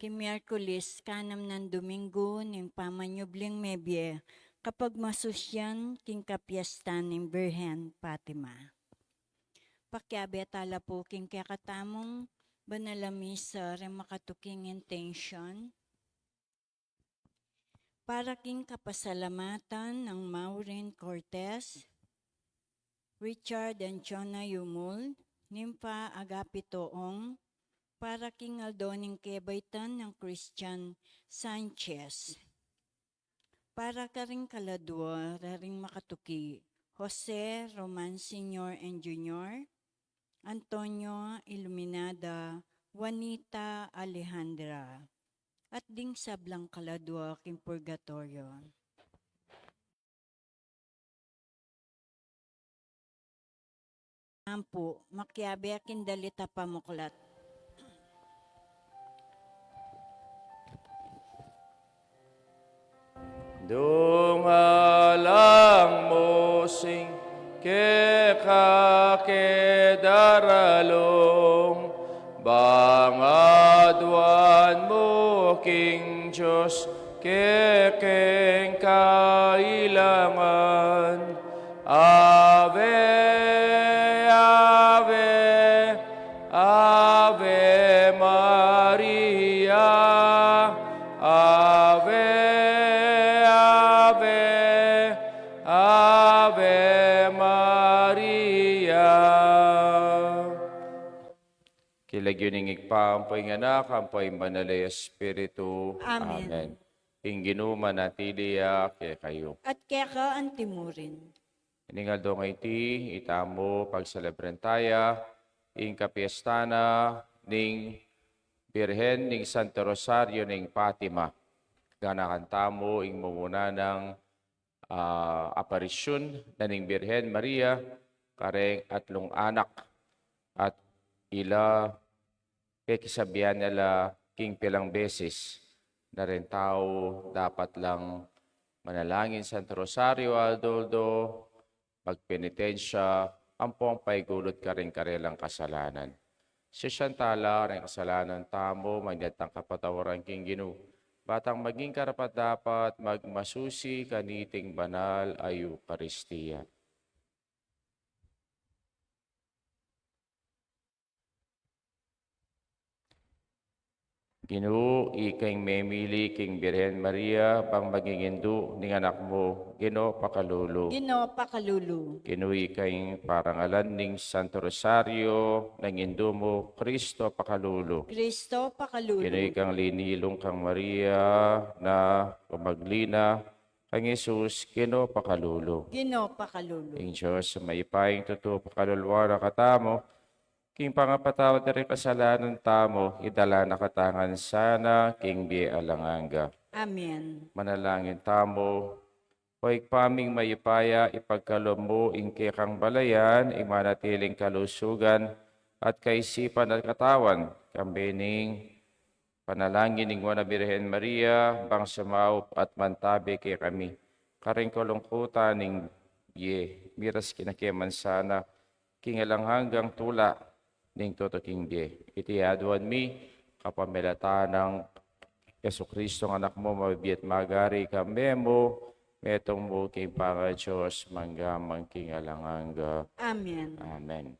Miyerkules, kanam ng Domingo, ning pamanyubling mebye, kapag masusyan, king kapiesta ng Birhen Fatima. Pakyabe tala po king kakatamong banalami sa remakatuking intention, para king kapasalamatan ng Maureen Cortez, Richard and Chona Yumul, Nimpa Agapitoong, para king Aldoning Kebaitan ng Christian Sanchez. Para ka rin kaladwa, raring makatuki, Jose Roman Sr. and Jr., Antonio Iluminada, Juanita Alejandra, at ding sablang kaladwa king purgatorio. Ampo, makyabe akin dalita pamuklat. Dungalang musing ke kakedaralong bangadwan mo king Diyos kekeng kailangan. Ave, Ave, Ave Maria, Ave, Ave, Ave Maria. Kilagyoning igpaampoy nga anak, ampoy manalay Espiritu. Amen. Ing ginuman natiliya kaya kayo. At kaya ka antimurin. Iningal do nga iti, itamo pagcelebrantaya, ing kapiestana, ning Birhen, ning Santo Rosario, ning Fatima. Ganakan tamo, ing mumuna ng aparisyon na ning Birhen Maria, kareng atlong anak, at ila, kikisabihan nila king pilang beses, na rin tao dapat lang manalangin Santo Rosario, adoldo, magpenitensya, ampong paigulot ka rin karelang kasalanan. Si Shantala, rin kasalanan tamo, magdatang kapatawaran king Ginu. Batang maging karapat dapat, magmasusi kaniting banal ay Eucharistia. Gino, ikang memili king Birhen Maria, pang magigindu ning anak mo, Gino pakalulu. Gino pakalulu. Gino, ikang parangalan ning Santo Rosario, nang indu mo, Kristo pakalulu. Kristo pakalulu. Gino, ikang linilong kang Maria, na kumaglina, kang Jesus, Gino pakalulu. Gino pakalulu. Ing Diyos, maipaying totoo pakalulwara katamo, king pangapatawad na rin kasalanan tamo, idala na katangan sana, king di alanganga. Amen. Manalangin tamo, hoik paming mayipaya, ipagkalom mo, ing kang balayan, imanatiling kalusugan, at kaisipan at katawan, kambining panalangin ning Wana Birhen Maria, bang sumaup at mantabi kay kami. Karing kalungkutan ning miras kinakiman sana, king hanggang tula, ning toto king di. Iti aduan mi, kapamilata ng Yesu Kristo ng anak mo, mabibiyat magari kami mo, metong mo king panga Diyos, manggamang king alanganga. Amen. Amen.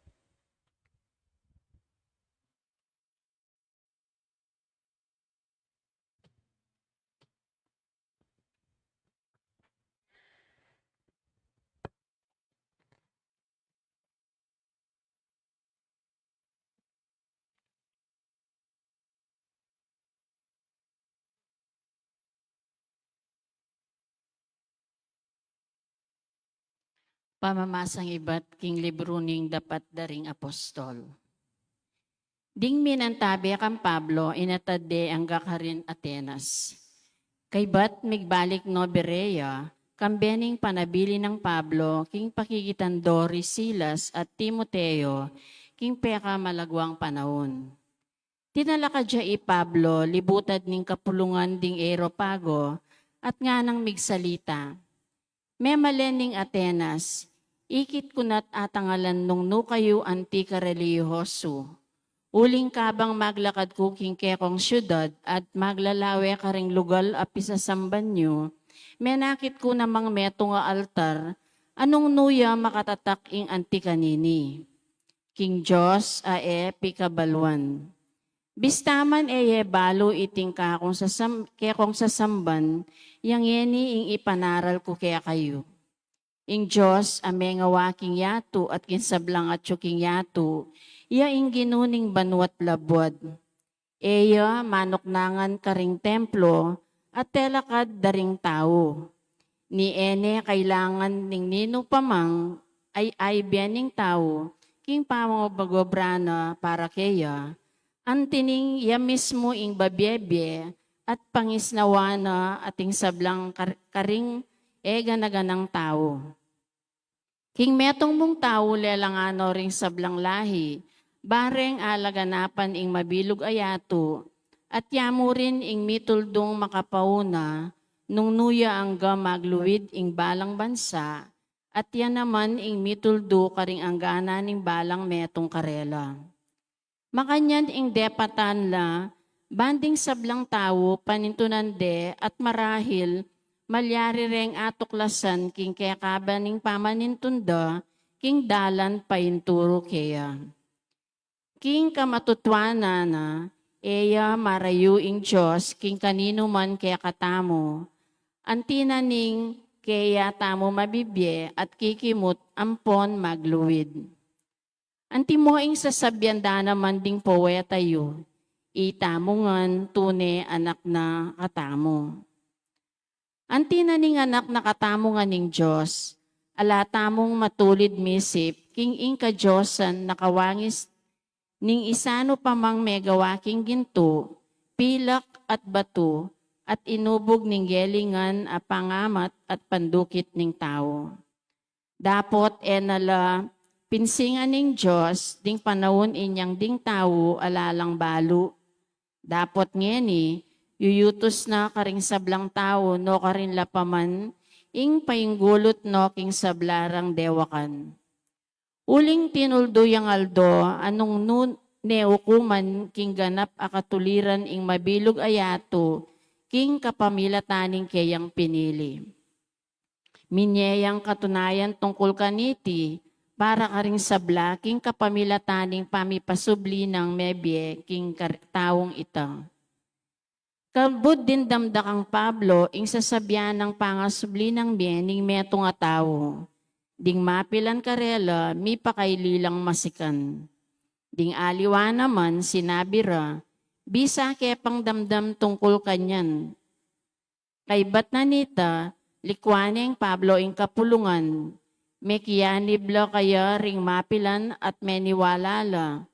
Pamamasang iba't king libro ning dapat daring apostol. Ding minantabi kang Pablo, inatade ang gakarin Atenas. Kay bat migbalik no Berea, kambening panabili ng Pablo, king pakikitan Doris, Silas at Timoteo, king peka malagwang panahon. Tinala ka dya Pablo, libutad ning kapulungan ding Aeropago, at nga nang migsalita. Memalen ning Atenas, ikit kunat atangalan nung nukayo antika reliyoso. Uling kabang maglakad ko king kekong syudad at maglalawe ka ring lugal api sa samban nyo, menakit ko namang meto nga altar, anong nuya makatatak ing anti kanini. King Diyos pikabalwan. Bistaman balo iting kekong sa samban, yang yeni ing ipanaral ko kaya kayo. Ing Diyos ame nga waking yato at kinsablang at tsuking yato, iya ing ginuning banwat labwad. Eya manoknangan karing templo at telakad daring tao. Ni ene kailangan ning nino pamang ay biyaning tao, king pamangobagobrana para kaya, antining ya mismo ing babyebye at pangisnawana ating sablang karing ganaganang tao. King metong mong tao lelangano ring sablang lahi, bareng alaganapan ing mabilog ayato, at yamu rin ing mituldong makapauna, nung nuya angga magluwid ing balang bansa, at yan naman ing mituldo karing anggana ning balang metong karela. Makanyan ing depatan la, banding sablang tao panintunande at marahil, malyari reng atuklasan king kaya kabaning pamanintunda, king dalan painturo kaya. King kamatutwana na, eya marayu ing Diyos, king kanino man kaya katamo, antina ning kaya tamo mabibye at kikimut ampon magluwid. Anti mo ing sasabyanda naman ding poetayo, itamongan tune anak na katamo. Anti na ning anak na katamo nga ning Diyos, alatamong matulid misip, king ing ka-Diyosan nakawangis ning isano pamang megawaking ginto, pilak at bato, at inubog ning gelingan a pangamat at pandukit ning tao. Dapot nala pinsingan ning Diyos, ding panahon inyang ding tao alalang balo. Dapot ngeni, yuyutos na karing sablang tao no karin lapaman, ing painggulot no king sablarang dewakan. Uling tinuldo yang aldo, anong nun neukuman king ganap akatuliran ing mabilog ayato, king kapamilataning kayang pinili. Minyeyang katunayan tungkol kaniti, para karing sabla, king kapamilataning pamipasubli ng mebye, king taong itang. Kabud din damdakang Pablo, ing sasabyan ng pangasubli ng biening meto nga tao. Ding mapilan karela, mi pakaililang masikan. Ding aliwa naman, sinabi ra, bisa kepang damdam tungkol kanyan. Kay bat na nita, likwaneng Pablo ing kapulungan, may kiyanibla kaya ring mapilan at meniwalala.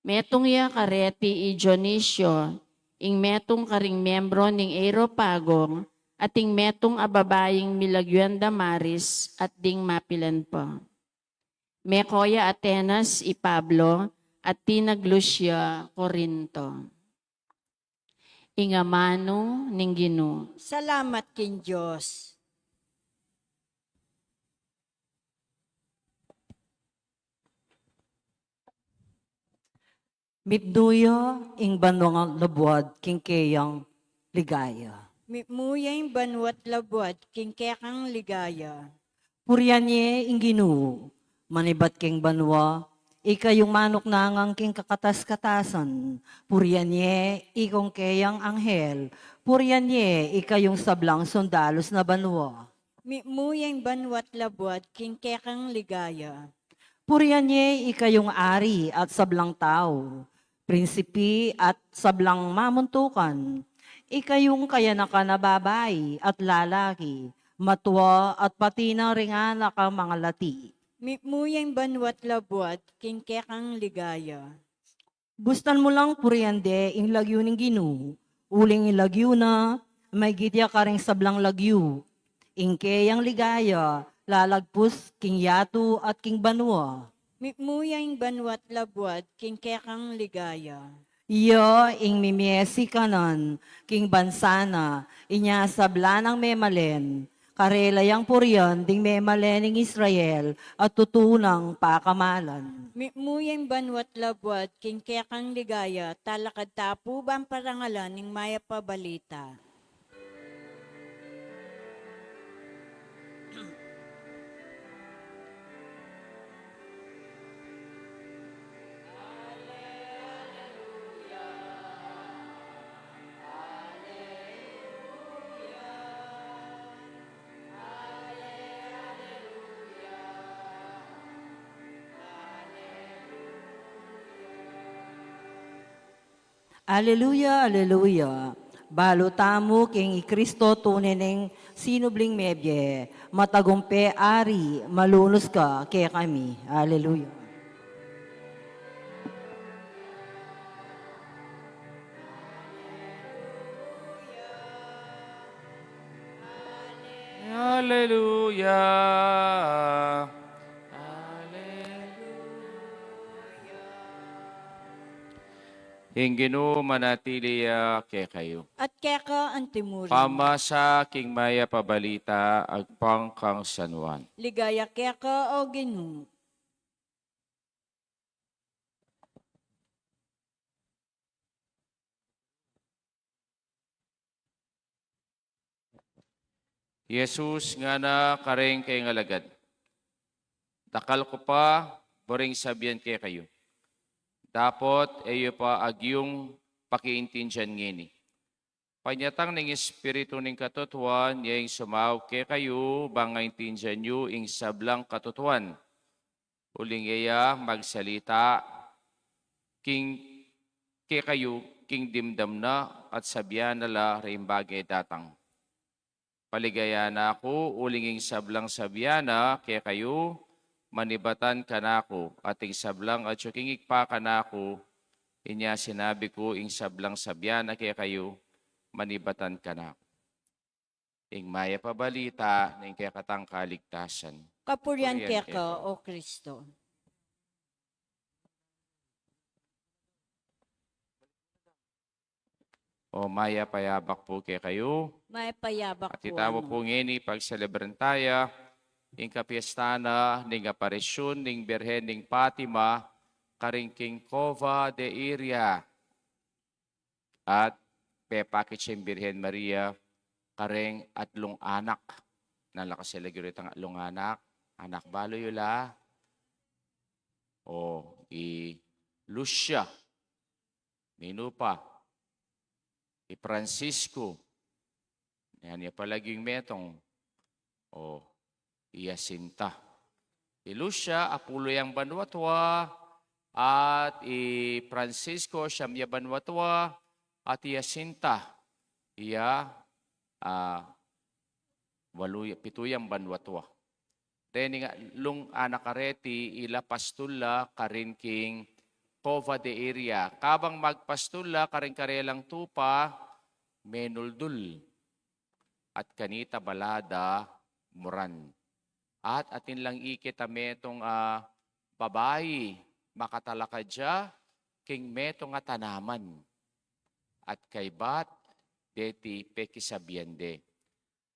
Metong ya kareti i Dionisio, ing metong karing membro ning Areopago, at ing metong ababaying milagyan Damaris at ding mapilan pa. Mekoya Atenas i Pablo at tinag Lucia Corinto. Ingamano ning Ginoo. Salamat king Diyos. Mipduyo ing banong labuad king kayang ligaya. Muyang banwat labwat king kekang ligaya. Puryanye ing Ginoo, manibat king banwa, ikayong manok nangang king kakatas-katasan. Puryanye ikong kayang anghel, puryanye ikayong sablang sundalos na banwa. Muyang banwat labwat king kekang ligaya. Puryanye ikayong ari at sablang tao, prinsipi at sablang mamuntukan. Ikayong kayanaka na babae at lalaki, matwa at pati ng ringana ka mga lati. Muyang banwat labwat king kekang ligaya. Bustan mo lang puryande ing lagyo ning Ginoo, uling ilagyo na, may gitya ka ring sablang lagyo. Ing kayang ligaya, lalagpus king yato at king banwa. Muyang banwat labwat king kekang ligaya. Iyo ing mimiesi kanan, king bansana, inya sabla ng memalen, karelayang purian ding may malening Israel at tutunang pakamalan. Muyeng banwat labwat, king kekang ligaya, talakad tapu bang parangalan ning maya pabalita. Aleluya, aleluya. Balo tamo king Kristo tuneneng sinubling mebye, matagumpe ari, malunos ka kaya kami. Aleluya. Hallelujah. Hallelujah. Hingginu manatili kay kayo. At keka ang timurin. Pamasa king maya pabalita agpang kang sanwan. Ligaya keka o ginu. Jesus nga na kareng kay ngalagad. Dakal ko pa, boring sabihan kay kayo. Dapat ayo pa agyong pakiintindihan ngini. Panyatang ng Espiritu ng katotohan, yung sumaw kay kayo, bangay intindihan nyo ing sablang katotohan. Uling iya magsalita, king kay kayo, king dimdam na at sabihan nala rin bagay datang. Paligaya na ako, ulinging sablang sabiana, kaya kayo, manibatan ka na ako, ating sablang at sukingik pa ka na ako, inya sinabi ko, ing sablang sabiana, kaya kayo, manibatan ka na ako. Ing maya pabalita, ing kaya katang kaligtasan. Kapurian Kapurian keka keka. o Kristo. O maya payabak po kaya kayo, May payabak at po. itamo po ngini, pagselebran tayo, ing kapiestana, ning aparisyon, ning Birhen, ning Fatima, karingking Cova de Iria, at pepakit siyang Birhen Maria, kareng atlong anak. Nalakasilagyo ang atlong anak balo yula, o i Lucia, nino pa, i Francisco, yan niya palaging metong, o Iasinta. I Lucia, apulo yang banwatwa, at i Francisco, siyam ya banwatwa, at Iasinta, iya, pituyang banwatwa. Then nga, lung anakareti, ila pastula, karin king Cova de Iria. Kabang magpastula, karin karelang tupa, menuldul, at kanita balada, muran. At atin lang ikita metong babayi, makatalakadya, king metong nga tanaman. At kay bat, deti pekisabiende.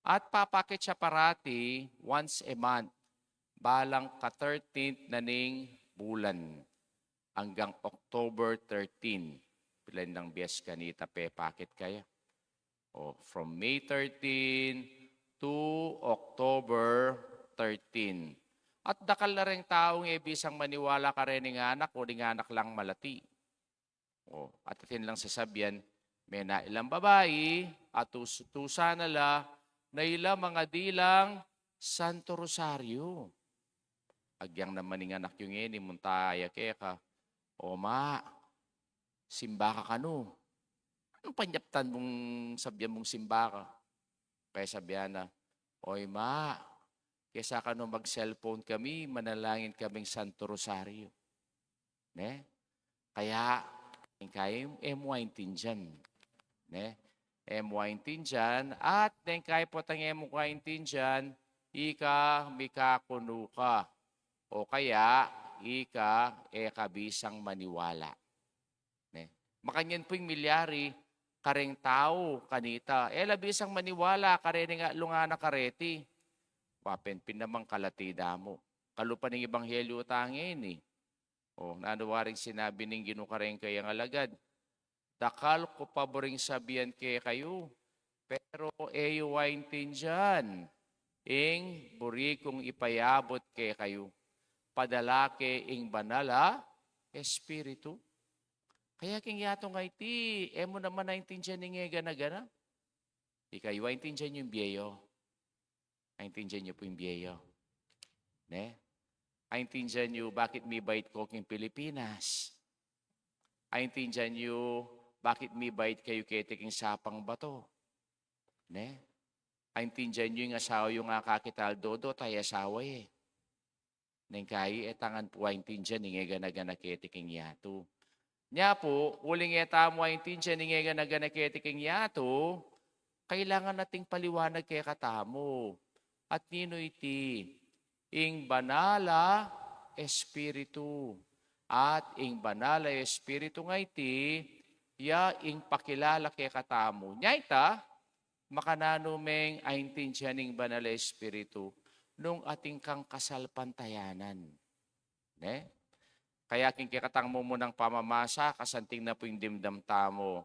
At papakit siya parati once a month, balang ka-13th na ning bulan, hanggang October 13. Pilan ng biyas kanita pepakit kaya. O, from May 13 to October 13. At dakal na rin taong ibisang maniwala ka rin ng anak o ng anak lang malati. O, at atin lang sasabihan, may na ilang babae at tusa nala na ilang mga dilang Santo Rosario. Agyang naman ng anak yung ini, muntaya keka. O ma, simba ka kano. Anong panyaptan mong sabihan mong simba ka? Kaya sabihan na, oy ma, kesa ka no mag-cellphone kami, manalangin kaming Santo Rosario. Ne? Kaya, kaya M19 dyan. Ne? M19 dyan. At then kaya po tang M19 dyan, ika mikakuno ka. O kaya, ika kabisang maniwala. Ne? Makanyan po yung milyari, kareng tao kanita. Labisang maniwala karene nga lungana kareti. Wapen pinamang kalatida mo. Kalupan ng ebanghelyo tangin eh. Nanuwaring sinabi ng ginukareng kayang alagad. Dakal ko paboring sabihan kay kayo. Pero eyo wain tinjan. Buri kong ipayabot kay kayo. Padalake ing banala, espiritu. Kaya king yato nga iti, mo naman naintindihan ni nga gana-gana. Ikayo, naintindihan niyo yung biyeyo. Naintindihan niyo po yung biyeyo. Ne? Naintindihan niyo bakit may bait ko king Pilipinas. Naintindihan niyo bakit may bait kayo ketiking sapang bato. Ne? Naintindihan niyo yung asawa yung kakital dodo, tayo asawa eh. Neng kayo, tangan po naintindihan ni nga gana-gana ketiking yato. Nya po, uling mo naintindihan ni nga gana-gana ketiking yato, kailangan nating paliwanag kay katamo. At nino iti, ing banala espiritu. At ing banala espiritu nga iti, ing pakilala kay katamo. Nya ita, makananumeng aintindihan ing banala espiritu nung ating kang kasalpantayanan. Ne? Kaya kinkikatang mo munang pamamasa, kasanting na po yung dimdam tamo.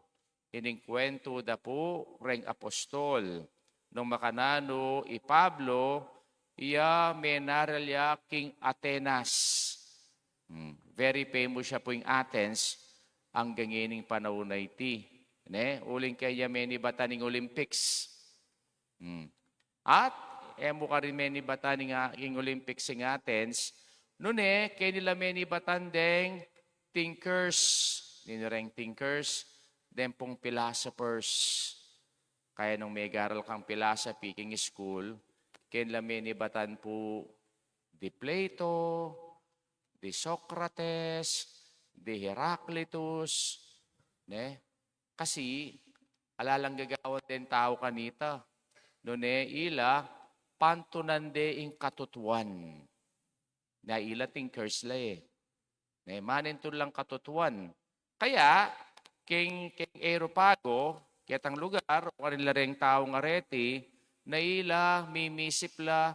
Ining kwento da po, reng apostol. Nung makanano, Pablo, menaralya king Atenas. Very famous siya po yung Athens, ang gangining panahon na iti. Ne? Uling kaya meni bataning Olympics. At, mo ka rin meni bataning king Olympics ng Athens, nune, kaya nila meni batandeng thinkers, ninureng thinkers, den pong philosophers. Kaya nung may garal kang philosophy, king school, kaya nila meni batan po di Plato, di Socrates, di Heraclitus, ne? Kasi, alalang gagawat din tao kanita, nune, ila, pantunande ing katutuan. Na ila thinkers la eh. Na manin to lang katutuan. Kaya, king Aeropago, kitang lugar, o kanila ring tao nga reti, na ila, mimisip la,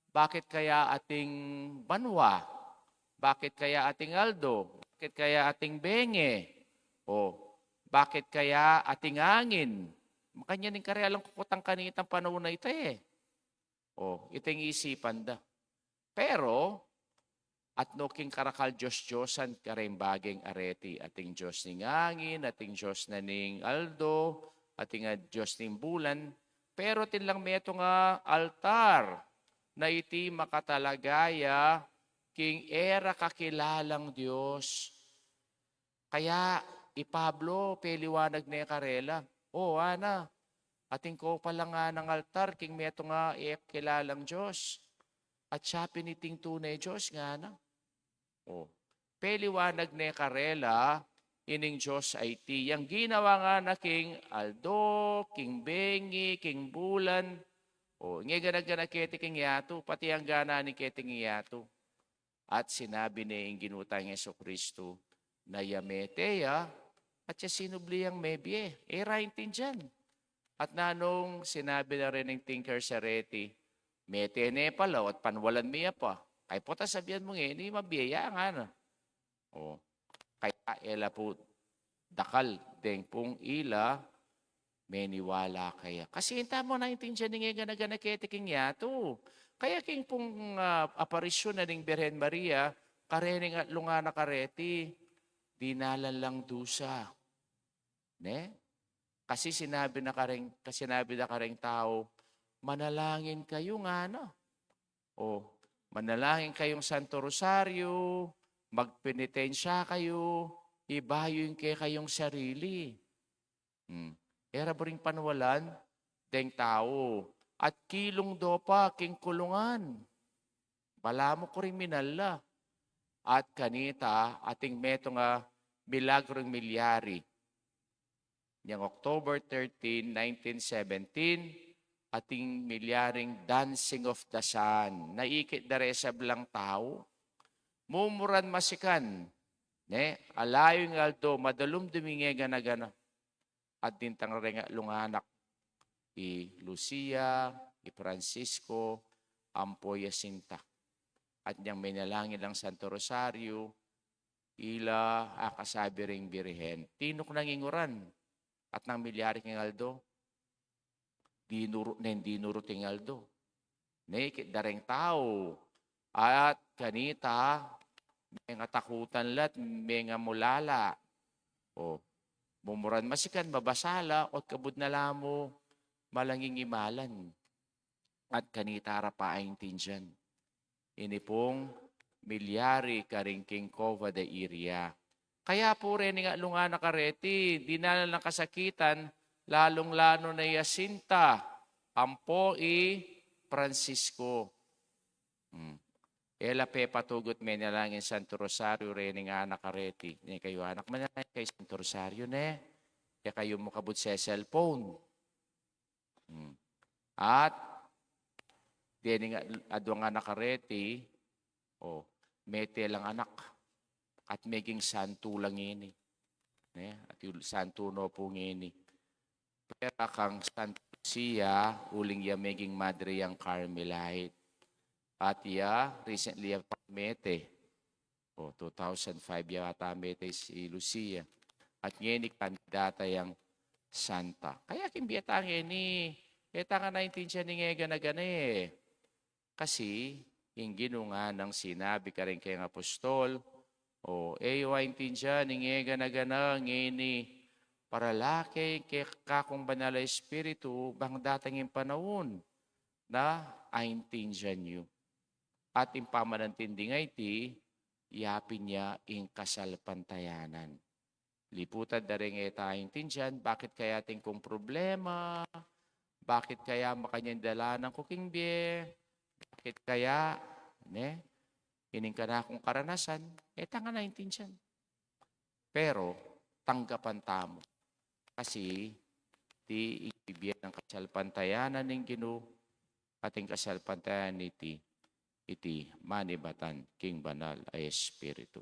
bakit kaya ating banwa? Bakit kaya ating Aldo? Bakit kaya ating Benge? Bakit kaya ating angin? Makanya ning karealang kukutang kanitang panahon na ito eh. Itong isipan da. Pero, at no king karakal Diyos-Diyosan kareng bageng areti. Ating Diyos ning angin, ating Diyos na ning Aldo, ating Diyos ning bulan. Pero tinlang meto nga altar na iti makatalagaya king era kakilalang Diyos. Kaya, Pablo, peliwanag na karela. Ana, ating ko pala nga ng altar, king meto nga kilalang Diyos. At siya piniting tunay Diyos nga na. Peliwanag na karela, ining Diyos ay ti. Yang ginawa nga na king Aldo, king Bengi, king Bulan. Nga gana-gana keti king yato, pati ang gana ni keti king yato. At sinabi ni ang ginutang Jesucristo, na yameteya, at siya sinubli ang mebye. Raintin dyan. At nanong sinabi na rin ng thinker sa reti, metene pala, at panwalan miya pa. Kaya po ta sabihan mo nga, hindi mabiyaya nga na. Kaya ela po, dakal, deng pong ila, meniwala kaya. Kasi hinta mo na intindihan nga gana-gana ketiking yato. Kaya king pong aparisyon na ning Birhen Maria, karening at lungana kareti, dinalan lang dusa. Ne? Kasi sinabi na kareng tao, manalangin kayo nga na. Manalangin kayong Santo Rosario, magpenitensya kayo, ibayoin kayong sarili. Era boring panwalan, deng tao. At kilong dopa, king kulungan. Bala mo kriminal la. At kanita, ating meto nga milagrong milyari. Yang October 13, 1917, ating milyaring Dancing of the Sun. Naikit da resab lang tao. Mumuran masikan. Ne? Alayo ng Aldo, madalum dumingega na gana. at dintang renga lunganak i Lucia, i Francisco, ampo Jacinta. At niyang may nalangin lang Santo Rosario, ila akasabi ring birihen. Tinok nang inguran at nang milyari ng Aldo, dinuro ting Aldo. Naked dareng tao. At kanita, may nga takutan lat, may nga mulala. O, bumuran masikan, mabasala, at kabud na lamo, malanging imalan. At kanita rapaing tinjan. Ini pong milyari karingking kova de iria. Kaya po rin nga lunga na kareti, di na lang kasakitan, lalong-lano na Jacinta, ampo Francisco. Ela pe patugot may nalangin Santo Rosario rin nga nakareti. Ni kayo anak manalangin kay Santo Rosario ne. Kaya kayo mukabot sa cellphone. At di nga adwa nga nakareti, mete lang anak. At maging santo lang ini. At yung santo no po ini. Pero kang Santo Lucia, uling ya maging madre yang Carmelite. At ya, recently ya mete. 2005 yata mete si Lucia. At ngayon kandidata yang Santa. Kaya kimbiyatang ini, eta nga 19 siya ni nga gana eh. Kasi, yung ginunga ng sinabi ka rin kayong apostol, waintin siya, ninge gana ngini, para laki kay kakong banala espiritu, bang datang yung panahon, na aintin siya niyo. At yung pamanantindi nga iti, yapin niya yung kasalpantayanan. Liputan na rin aintin siya, bakit kaya ting kong problema, bakit kaya makanyang dala ng kukingbe, bakit kaya, ining ka na akong karanasan, tanga na intindihan. Pero, tanggapan tamo. Kasi, di ibibigyan ng kasalpantayanan ng Ginoo, ating kasalpantayanan iti manibatan king banal ay espiritu.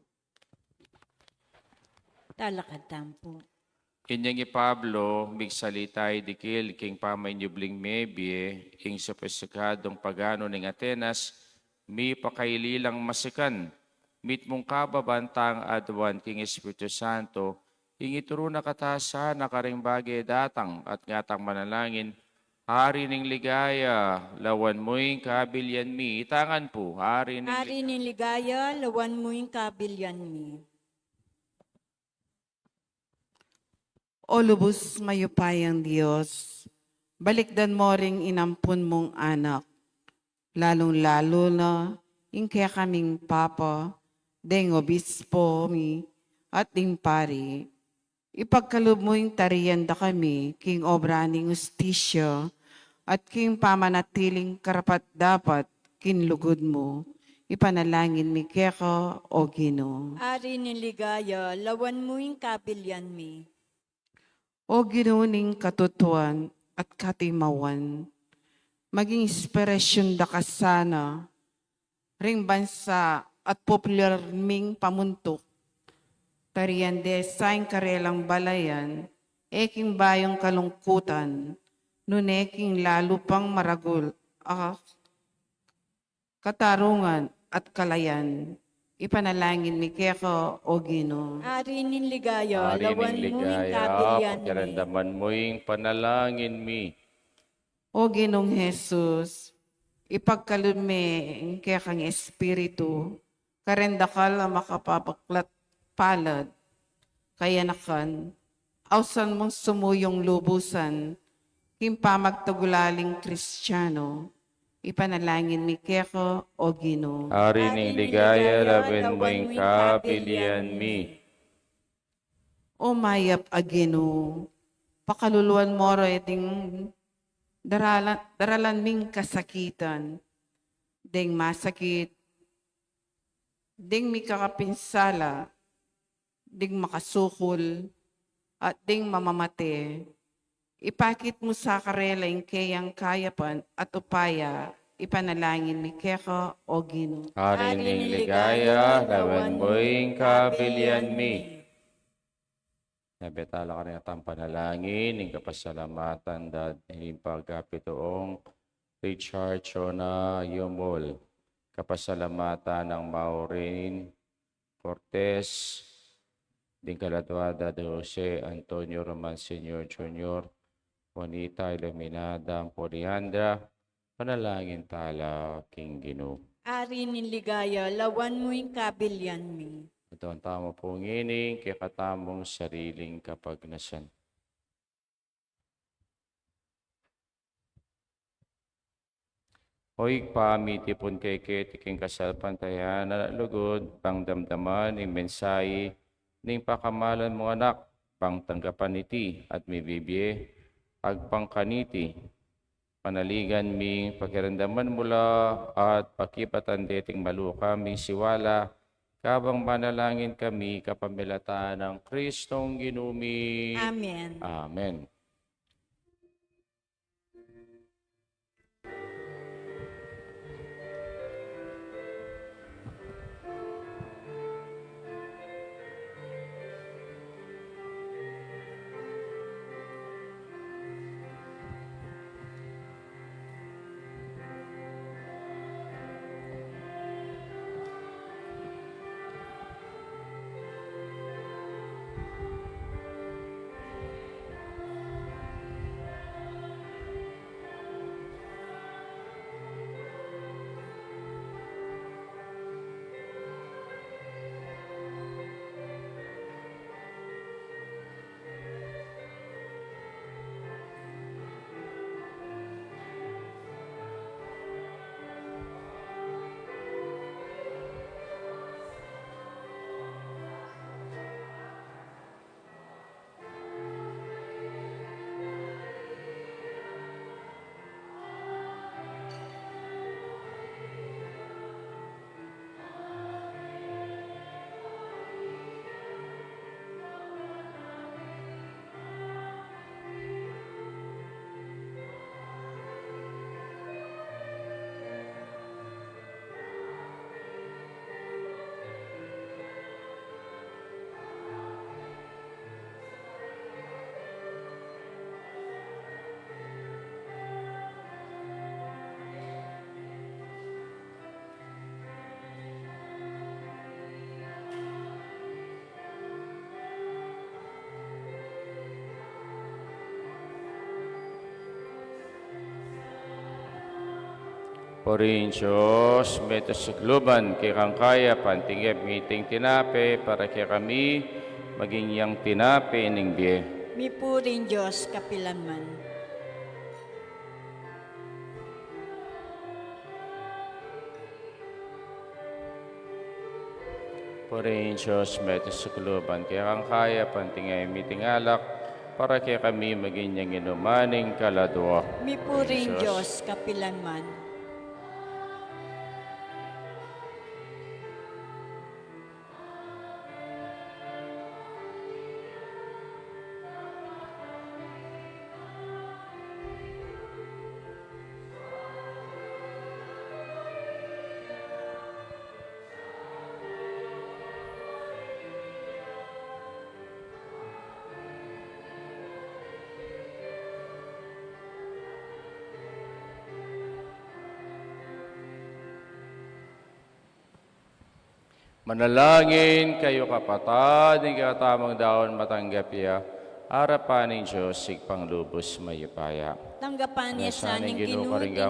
Talakad tampo. Inyang Pablo, migsalitay dikil king pamainyubling mebie, ing sopistikadong pagano ng Atenas, mi pakaililang masikan, mit mong kababantang adwan king Espiritu Santo, ing ituro na katasa na karing bagay datang at ngatang manalangin, hari ning ligaya, lawan mo'y kabilyan mi, itangan po, hari Hari ni ligaya, lawan mo yung kabilyan mi. O lubos mayupayang Diyos, balikdan mo ring inampun mong anak, lalong-lalo na yung kaya kaming Papa, deng obispo mi, at ding pari. Ipagkalob mo yung tariyan da kami, king obra ning ustisya, at king pamanatiling karapat dapat, kinlugod mo. Ipanalangin mi kaya o Ginoo. Hari ni ligaya, lawan mo yung kabilyan mi. O ginuning katutuan at katimawan, maging inspirasyon da kasana, ring bansa at popular ming pamuntok, tarian de saing karelang balayan, eking bayong kalungkutan, nuneking lalo pang maragul, katarungan at kalayan. Ipanalangin mi keko o Ginoo. Hari ni ligaya, hari lawan ning mo yung ligaya, kabilyan mi. pagkarandaman mo'y panalangin mi. O Ginoong Jesus, ipagkalume kaya kang espiritu, karendakal ang makapapaklat palad, kaya nakan, awsan mong sumuyong lubusan, kimpa magtagulaling Kristiyano, ipanalangin mi keko o Ginoo. Hari ning ligaya, laban mo'y kapilian mi. O mayap a Ginoo, pakaluluan mo ro iting daralan ming kasakitan, ding masakit, ding mi kakapinsala, ding makasukol, at ding mamamate. Ipakit mo sa karelaing kayang kayapan at upaya, ipanalangin mi keko o Ginoo. Hari ning ligaya, laban mo'y kapilian mi. Nabetala ka rin at ang panalangin, ng kapasalamatan, dating pagkapitoong Richard Chona Yumol, kapasalamatan ng Maureen Cortez, din Caladwada de Jose Antonio Roman Sr. Jr., Juanita Iluminada Poliandra, panalangin tala King Ginoo. Ari ng ligaya, lawan mo yung kabilyan mi. Ito ang tama pong ining, kay katamong sariling kapagnasan. Hoy pamiti pun kay ketiking kasalpantayan na lugod, pang damdaman, ng mensahe, ning pakamalan mo anak, pang tanggapan iti, at may bibye, agpangkaniti, panaligan mi, pakiramdaman mula, at pakipatan deting maluka, mi siwala, kabang manalangin kami, kapamilatan ng Kristong ginumi. Amen. Amen. Porin Diyos, meto sa kluban, kay kang kaya, pantingep, ngiting tinape, para kay kami, maging yang tinape ning biye. Mi puring Diyos, kapilanman. Porin Diyos, meto sa kluban, kay kang kaya, pantingep, miting alak, para kay kami, maging yang inumaning kaladwa. Mi puring Diyos, kapilanman. Manalangin kayo kapatid, ng katamang daon matanggap iya, harapan ng Diyos, sigpang lubos mayupaya. Tanggapan niya sa aning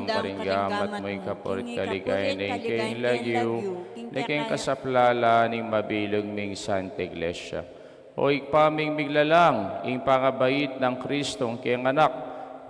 karinggam at mo'y kapurit kaligay na ikayong lagyo, na ikayong kasaplala ng mabilog ming Santa Iglesia. O ikpaming miglalang, ing pangabait ng Kristong kiyang anak,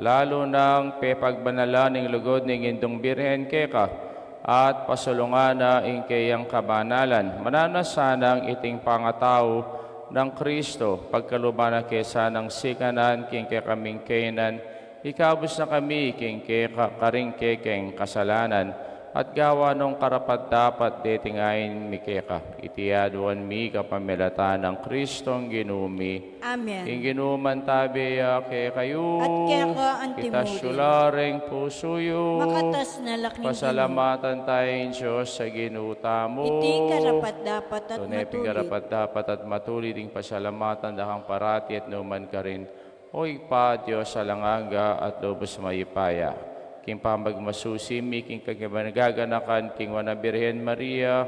lalo ng pepagbanala ng lugod ng indong birhen keka, at pasulungan na ing kayang kabanalan. Mananasanang iting pangatao ng Kristo, pagkalubana kesa ng sikanan, king kay kaming kainan, ikabos na kami, king kay karing kekeng kasalanan, at gawa nung karapat dapat detingayin mi keka. Itiaduan mi kapamilatan ng Kristong ginumi. Amen. Inginuman tabi ke kayo, At keka ang kita timurin. syularing pusuyo, Makatas na laking pasalamatan tayong Diyos sa ginuta mo. Iti karapat dapat at Tunay matuloy. pigarapat dapat at matuloy ding pasalamatan dakang parati at numan ka rin. Oy pa, Diyos sa langanga at lubos mayipaya. King pamagmasusimi, king kagibanagaganakan, king wana Birhen Maria,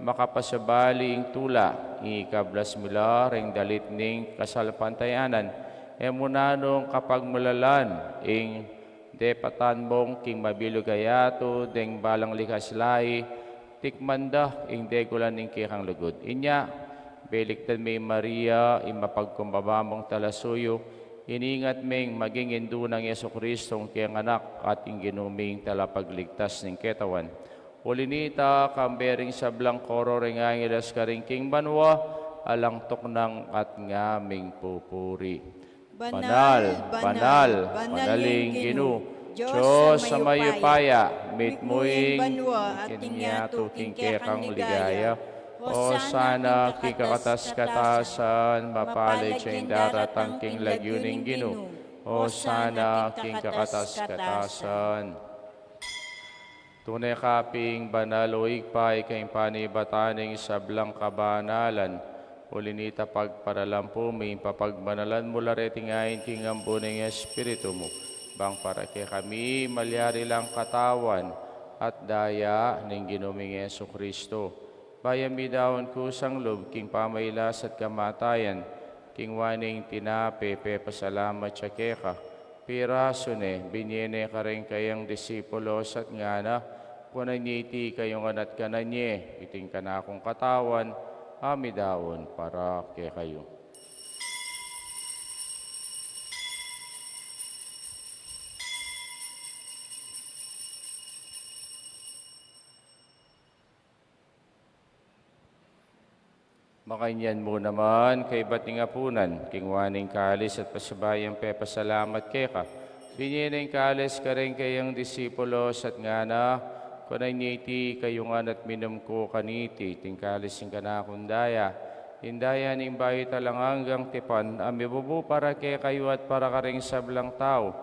makapasabali ing tula, ikablas mula, ring dalit ning kasalpantayanan, emunanong kapag mulalan, ing depatan mong king mabilugayato, deng balang likas lai, tikmanda, ing degulan ning kikang lugod. Inya, beliktan may Maria, imapagkumbaba mong talasuyo, iningat ming maging indu ng Yeso Kristong kiyang anak at ginuming talapagligtas ng ketawan. Ulinita, kambering sablang koro ring angelas karingking banwa, alangtok ng at ngaming pupuri. Banal, banal, banaling ginu, Diyos sa mayupaya, mitmuing banwa at kinyato king kingkekang ligaya, o sana kikakatas-katasan, mapalig siya yung daratang king lagyuning ginu. O sana kikakas-katasan. Tunay kaping banaloig pa ikayong panibataning sablang kabanalan. Ulinita pagparalampo may papagbanalan mula retingayin king ambo ng Espiritu mo. Bang para kay kami malyari lang katawan at daya ng ginuming Yeso Kristo. Bayami daon kusang loob, king pamaylas at kamatayan, king waning tinape, pasalamat siya keka. Piraso ne, binyene ka rin kayang disipulos at ngana, kunanyiti kayong anat kananye, iting kanakong katawan, ami daon para kay kayo. Makanyan mo naman kay bating apunan, king waning kalis at pasabayang pasalamat keka. Binyening kalis ka rin kayang disipulos at ngana, kunanyiti kayong anat minum ko kaniti, tingkalis yung kanakundaya. Indaya ning bayi talang hanggang tipan, amibubu para kay kayo at para ka rin sablang tao.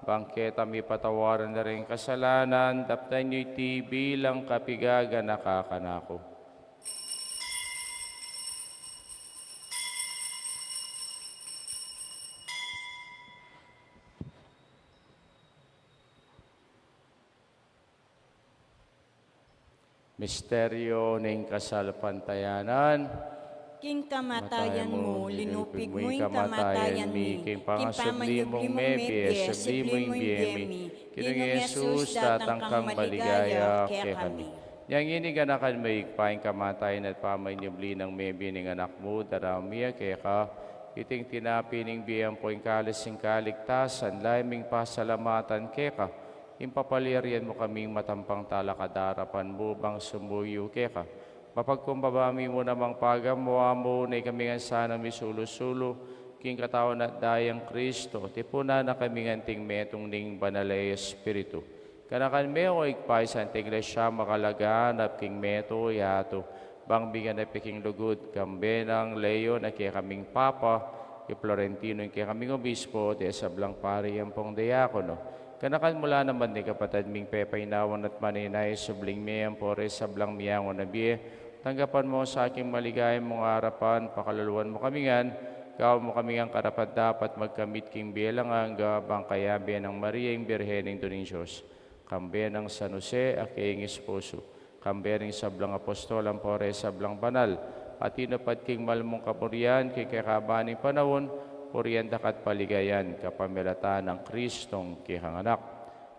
Bangket ami patawaran na rin kasalanan, daptan nyo iti bilang kapigaga nakakanako. Misteryo ng kasalpantayanan. King kamatayan mo, linupig mo yung kamatayan kamatayan mi. king pangasubli mong mebye, subli mo yung biyemi. Kinong Yesus, datang kang maligaya kay kami. Yang iniganakan mo ikpaing kamatayan at pamanyubli ng mebye ng anak mo, daramiya kay ka, iting tinapi ng biyang po yung kalising kaligtasan, laiming pasalamatan kay ka. Impapalirian mo kaming matampang talakadarapan mo bang sumuyo keka. Mapagkumbabami mo namang pagamuha mo na kaming sanang misulo-sulo, king katawan at dayang Kristo, tipuna na kaming anting metong ning banalay Espiritu. Kanakan meo ikpay sa anting iglesia makalaganap king meto yato, bang bigan na piking lugod, kambe ng Leo na kaya kaming Papa, Florentino yung kaya kaming Obispo, de sablang pari ang pong diakono. Kanakan mula naman ni kapatid ming pepaynawan at maninay, subling miyang pore sablang miyangon na biye. Tanggapan mo sa aking maligayang mong harapan, pakaluluan mo kami ngan, gawa mo kami ang karapat dapat magkamit king bilang angga, bang kayabi ng Maria yung Birhening Duning Diyos. Kambe ng San Jose, aking esposo. Kambe ring sablang apostol, ang pore sablang banal. At inapad king malmong kapurian, king kakabaning panahon, puriyan dakat paligayan, kapamilatan ng Kristong kihanganak.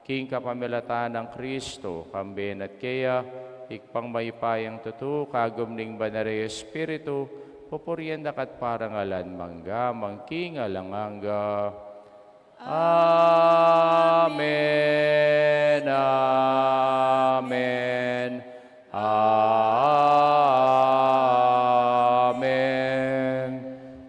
King kapamilatan ng Kristo, kamben at kaya, ikpang maypayang tutu, kagumning banare Espiritu, pupuriyan dakat parangalan, mangga, mangking alanganga. Amen. Amen.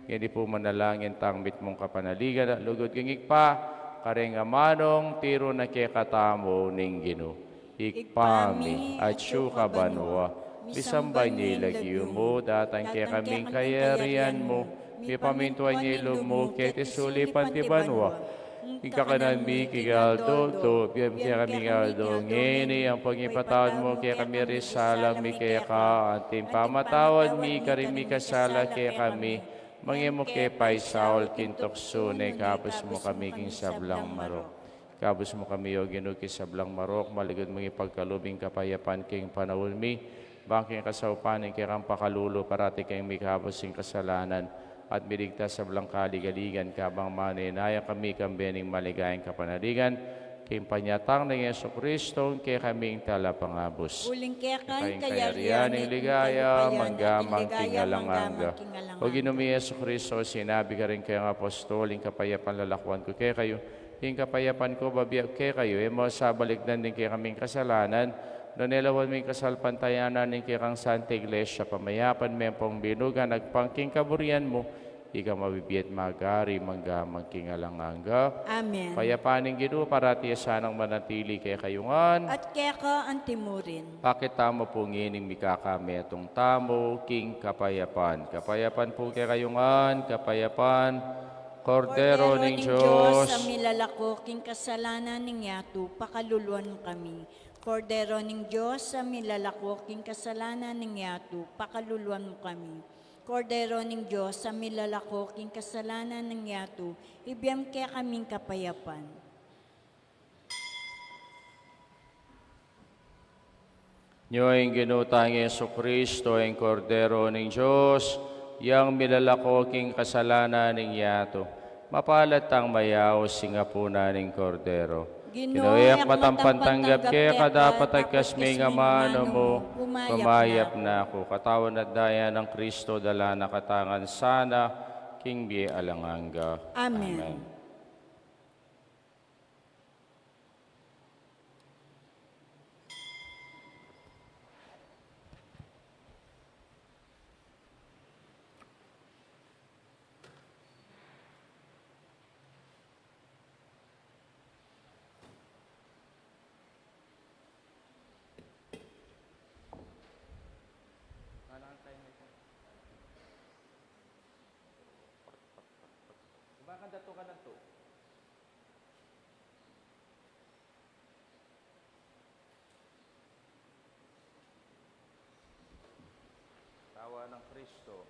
Hindi po manalangin tangbit mong kapanaligan at lugod kingik pa, kareng amanong tiro na kekatamo ning Gino. ikpami at syuka banwa. Bisambay niya ilagyo mo, datang kaya kaming kayarian mo, mi pamintuan niya ilog mo, kaya tisulipan ti banwa. Ikakanan mi kigaldo, to, biyam kaya kami galdo, ngini ang pagipatawad mo, kaya kami risalam mi kaya ka, anting pamatawad mi, karimi kasala kaya kami, mangyamo kaya pa'y Saul, kintokso, kapos mo kami king sablang marok. Kabus mo kami o ginuki sa blang marok, maligod mong ipagkalubing kapayapan king panahon mi, bangking kasaupanin kang pakalulo, parati kayong may kabusing kasalanan, at miligtas sa blang kaligaligan, kabang maninaya kami kambening maligayang kapanaligan, king panyatang ng Yeso Kristo, kay kaming talapangabos. Uling kaya Kayong kayarian kayarianing ligaya, manggamang kingalanganga. O ginumi Yeso Kristo, sinabi ka rin kayong apostoling kapayapan lalakwan ko kay kayo, yung kapayapan ko, babiyag kay kayo, mo sa baligdan din kay kaming kasalanan, no nilawan mo yung kasalpantayanan din kay kang Santa Iglesia, pamayapan mo yung pong binugan, nagpangking kaburian mo, ikaw mabibiyat magari, manggamang kingalanganga. Amen. Payapaning Ginoo, parati sanang manatili kay kayungan. At kaya ka ang timurin. Pakita mo po ngining mikakami atong tamo, king kapayapan. Kapayapan po kay kayungan, kapayapan, Kordero ng Diyos. Sa milalako, king kasalanan ng yato, pakaluluan mo kami. Kordero ng Diyos, sa milalako, king kasalanan ng yato, pakaluluan mo kami. Kordero ng Diyos, sa milalako, king kasalanan ng yato, ibiyam kaya kaming kapayapan. Nyo'y ginutang Yeso Kristo, ang Kordero ng Diyos, yang milalakoking kasalanan ng yato. Mapalat ang mayaw, singapuna ng Kordero. Ginoyak matampantanggap kaya kadapat ay kasming amano mo, kumayap na ako. Katawan at daya ng Kristo, dala na katangan sana, king bi alanganga. Amen. Tawa ng Kristo.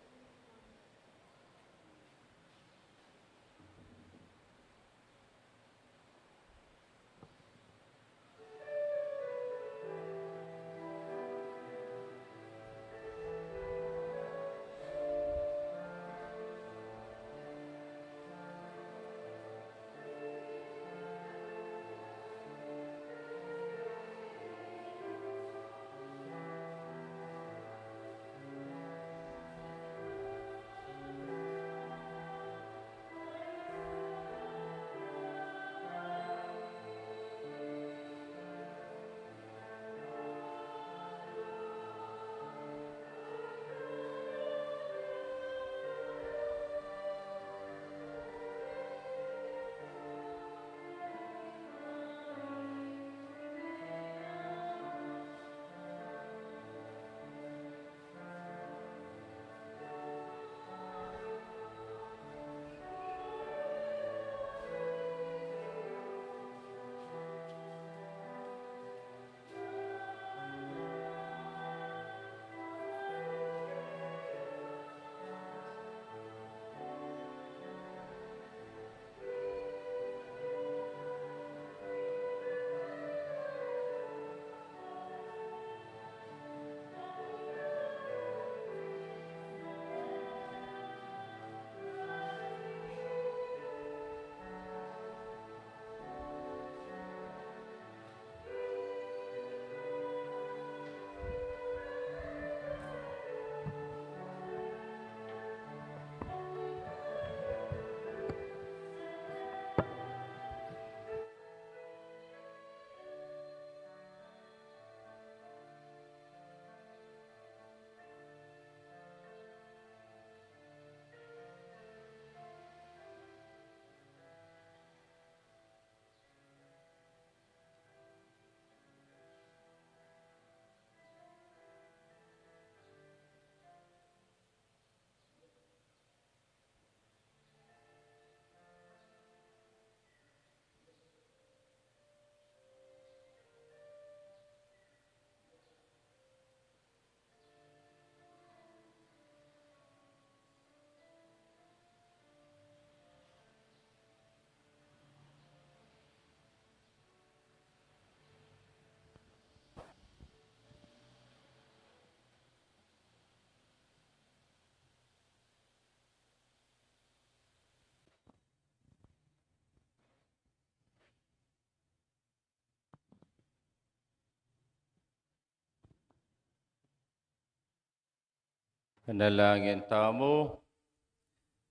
Panalangin tamo.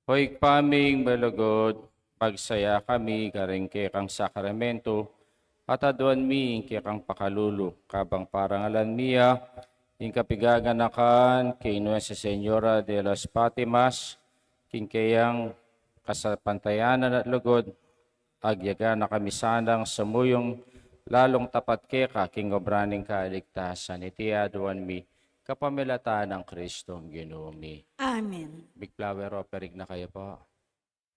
Hoy paming malugod, pagsaya kami karing kang sakramento, at aduan mi kang pakalulu, kabang parangalan miya, ing kapigaganakan, kay Nuestra Señora de las Fatimas, king kayang kasapantayanan at lugod, agyaga na kami sanang samuyong lalong tapat keka, king obraning kaligtasan, iti aduan mi, kapamilata ng Kristong Ginumi. Amen. Big flower offering na kayo po.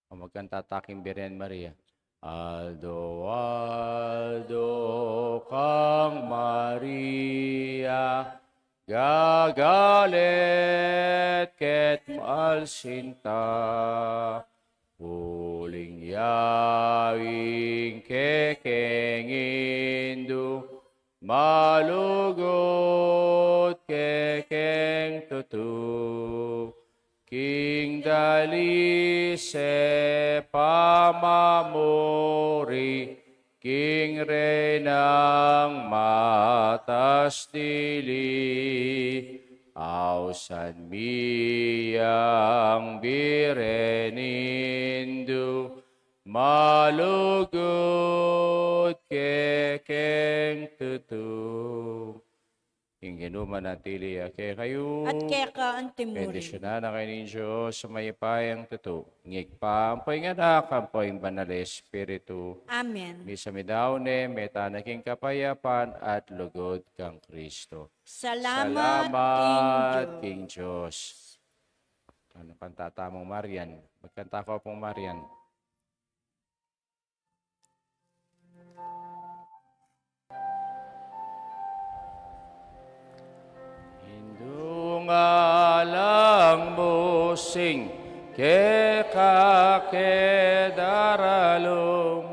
O magkanta taking Birhen Maria. Aldo, Aldo kang Maria, gagalet ket malsinta, huling yawing kekengindu, malugot kekeng tutu, king dalise pamamuri, king renang matas dili, ausan miyang birenindu, malugot kekeng tutu. King ginuman natili ake kayo. At keka ang timuri. Bendisyonan na kayo ni Diyos sa mayapayang tuto. Ngikpa, ampoy nga na, kampoy banal Espiritu. Amen. Misa midawne, metanaking kapayapan at lugod kang Kristo. Salamat, King Diyos. Ano kanta tamong Marian? Magkanta ko pong Marian. Ngalang musing ke kakedaralong